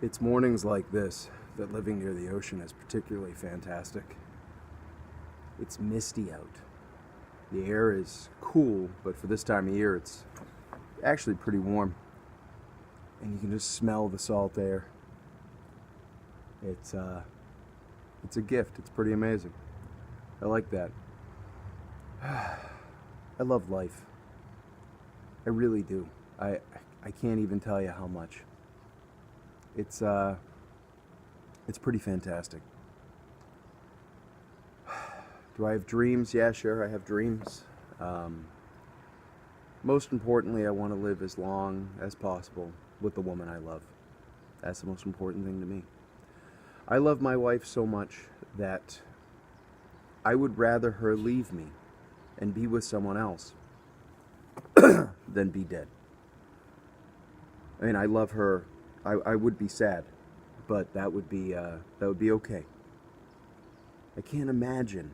It's mornings like this that living near the ocean is particularly fantastic. It's misty out. The air is cool, but for this time of year it's actually pretty warm. And you can just smell the salt air. It's a gift. It's pretty amazing. I like that. I love life. I really do. I can't even tell you how much. It's pretty fantastic. Do I have dreams? Yeah, sure, I have dreams. Most importantly, I want to live as long as possible with the woman I love. That's the most important thing to me. I love my wife so much that I would rather her leave me and be with someone else than be dead. I mean, I love her. I would be sad, but that would be okay. I can't imagine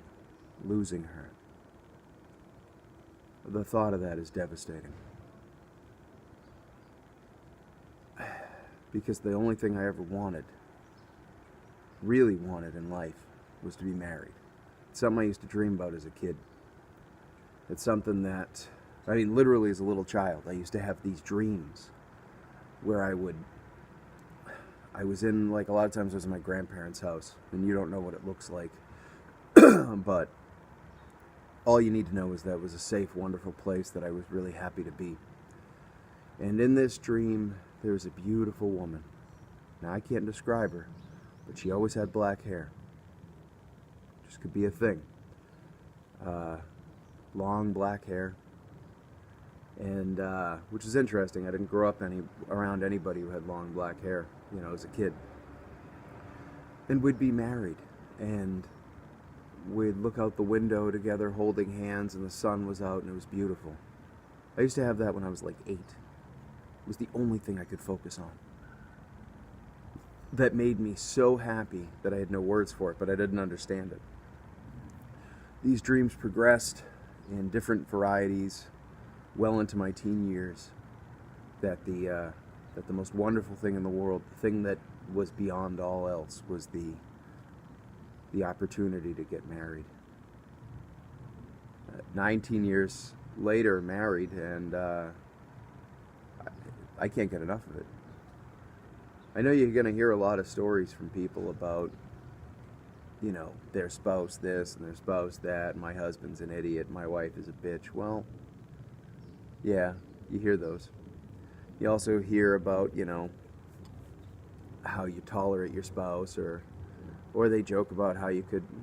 losing her. The thought of that is devastating. Because the only thing I ever wanted, really wanted in life, was to be married. It's something I used to dream about as a kid. It's something that, I mean, literally as a little child, I used to have these dreams where I was in, like, a lot of times I was in my grandparents' house, and you don't know what it looks like. But all you need to know is that it was a safe, wonderful place that I was really happy to be. And in this dream, there was a beautiful woman. Now, I can't describe her, but she always had black hair. Just could be a thing. Long black hair. And, which is interesting. I didn't grow up around anybody who had long black hair, as a kid. And we'd be married, and we'd look out the window together holding hands, and the sun was out, and it was beautiful. I used to have that when I was like 8. It was the only thing I could focus on. That made me so happy that I had no words for it, but I didn't understand it. These dreams progressed in different varieties well into my teen years, that the most wonderful thing in the world, the thing that was beyond all else, was the opportunity to get married. 19 years later, married, and I can't get enough of it. I know you're going to hear a lot of stories from people about, their spouse this and their spouse that, my husband's an idiot, my wife is a bitch. Well, yeah, you hear those. You also hear about, how you tolerate your spouse, or they joke about how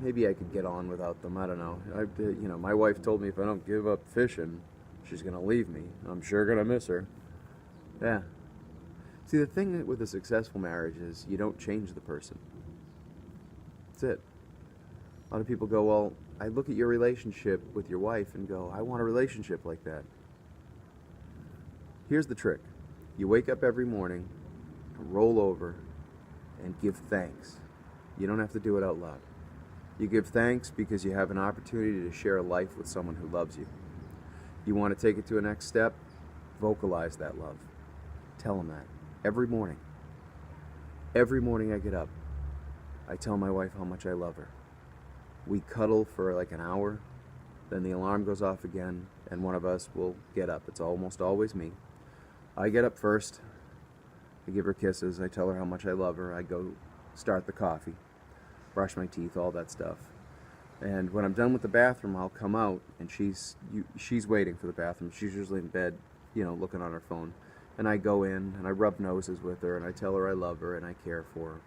maybe I could get on without them. I don't know. My wife told me if I don't give up fishing, she's going to leave me. I'm sure going to miss her. Yeah. See, the thing with a successful marriage is you don't change the person. That's it. A lot of people go, well, I look at your relationship with your wife and go, I want a relationship like that. Here's the trick. You wake up every morning, roll over, and give thanks. You don't have to do it out loud. You give thanks because you have an opportunity to share a life with someone who loves you. You want to take it to a next step? Vocalize that love. Tell them that. Every morning. Every morning I get up, I tell my wife how much I love her. We cuddle for like an hour, then the alarm goes off again, and one of us will get up. It's almost always me. I get up first. I give her kisses. I tell her how much I love her. I go start the coffee, brush my teeth, all that stuff. And when I'm done with the bathroom, I'll come out, and she's waiting for the bathroom. She's usually in bed, looking on her phone. And I go in, and I rub noses with her, and I tell her I love her, and I care for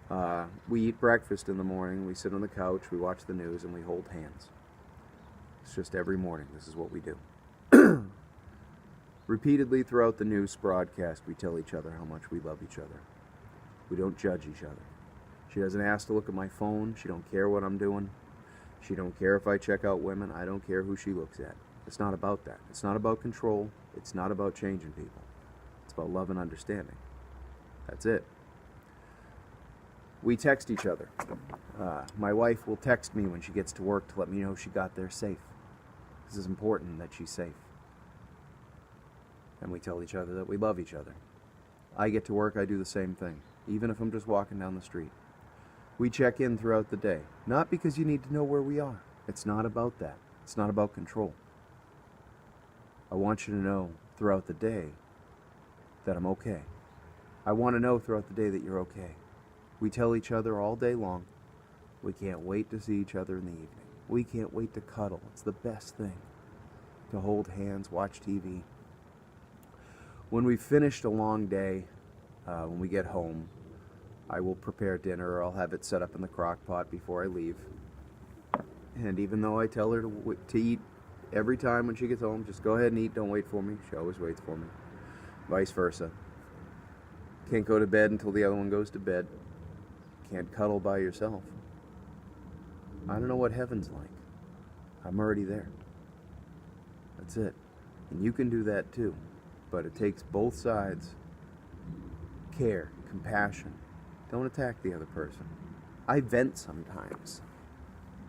her. We eat breakfast in the morning. We sit on the couch, we watch the news, and we hold hands. It's just every morning. This is what we do. Repeatedly throughout the news broadcast, we tell each other how much we love each other. We don't judge each other. She doesn't ask to look at my phone. She don't care what I'm doing. She don't care if I check out women. I don't care who she looks at. It's not about that. It's not about control. It's not about changing people. It's about love and understanding. That's it. We text each other. My wife will text me when she gets to work to let me know she got there safe. This is important that she's safe. And we tell each other that we love each other. I get to work, I do the same thing, even if I'm just walking down the street. We check in throughout the day, not because you need to know where we are. It's not about that. It's not about control. I want you to know throughout the day that I'm okay. I want to know throughout the day that you're okay. We tell each other all day long, we can't wait to see each other in the evening. We can't wait to cuddle. It's the best thing. To hold hands, watch TV. When we've finished a long day, when we get home, I will prepare dinner, or I'll have it set up in the crock pot before I leave. And even though I tell her to eat every time when she gets home, just go ahead and eat, don't wait for me. She always waits for me. Vice versa. Can't go to bed until the other one goes to bed. Can't cuddle by yourself. I don't know what heaven's like. I'm already there. That's it. And you can do that too. But it takes both sides. Care, compassion. Don't attack the other person. I vent sometimes,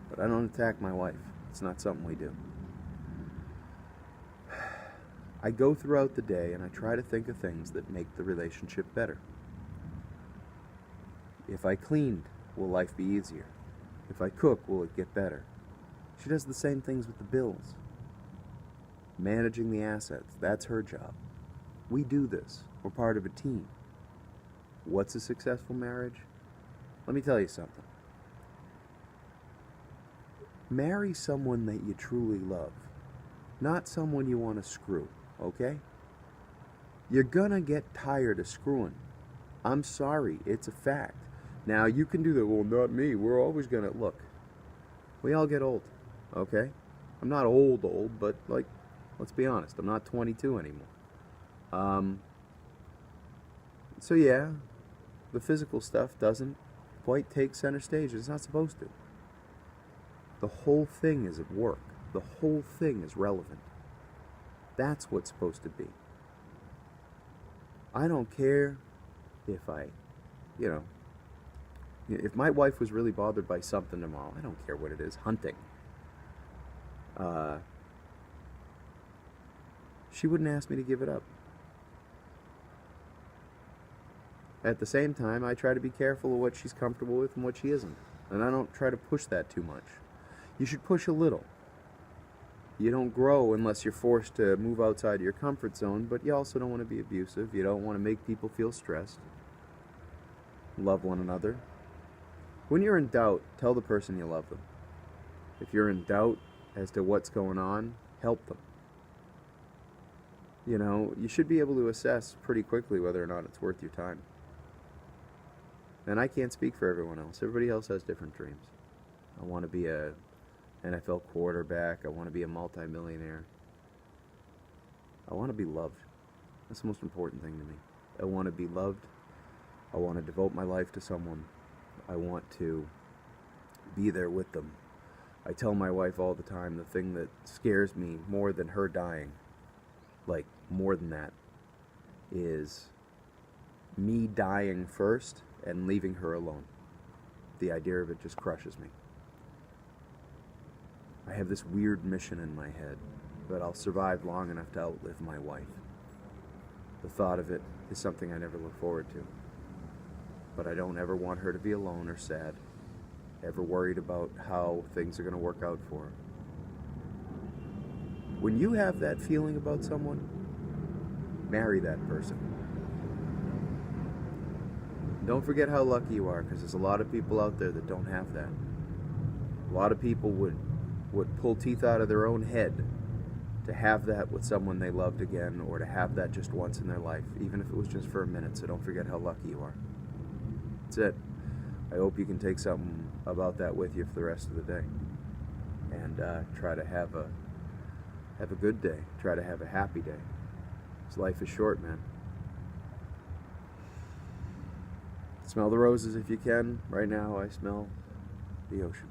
but I don't attack my wife. It's not something we do. I go throughout the day and I try to think of things that make the relationship better. If I cleaned, will life be easier? If I cook, will it get better? She does the same things with the bills. Managing the assets, that's her job. We do this. We're part of a team. What's a successful marriage? Let me tell you something. Marry someone that you truly love, not someone you want to screw, okay? You're gonna get tired of screwing. I'm sorry, it's a fact. Now, you can do that, well, not me. We're always gonna, look, we all get old, okay? I'm not old, but, like, let's be honest, I'm not 22 anymore. So yeah, the physical stuff doesn't quite take center stage. It's not supposed to. The whole thing is at work. The whole thing is relevant. That's what's supposed to be. I don't care if if my wife was really bothered by something tomorrow, I don't care what it is, hunting. She wouldn't ask me to give it up. At the same time, I try to be careful of what she's comfortable with and what she isn't. And I don't try to push that too much. You should push a little. You don't grow unless you're forced to move outside your comfort zone, but you also don't want to be abusive. You don't want to make people feel stressed. Love one another. When you're in doubt, tell the person you love them. If you're in doubt as to what's going on, help them. You know, you should be able to assess pretty quickly whether or not it's worth your time. And I can't speak for everyone else. Everybody else has different dreams. I want to be a NFL quarterback. I want to be a multimillionaire. I want to be loved. That's the most important thing to me. I want to be loved. I want to devote my life to someone. I want to be there with them. I tell my wife all the time, the thing that scares me more than her dying, like more than that, is me dying first and leaving her alone. The idea of it just crushes me. I have this weird mission in my head that I'll survive long enough to outlive my wife. The thought of it is something I never look forward to. But I don't ever want her to be alone or sad, ever worried about how things are going to work out for her. When you have that feeling about someone, marry that person. Don't forget how lucky you are, because there's a lot of people out there that don't have that. A lot of people would pull teeth out of their own head to have that with someone they loved again, or to have that just once in their life, even if it was just for a minute. So don't forget how lucky you are. That's it. I hope you can take something about that with you for the rest of the day, and try to have a good day. Try to have a happy day. This life is short, man. Smell the roses if you can. Right now, I smell the ocean.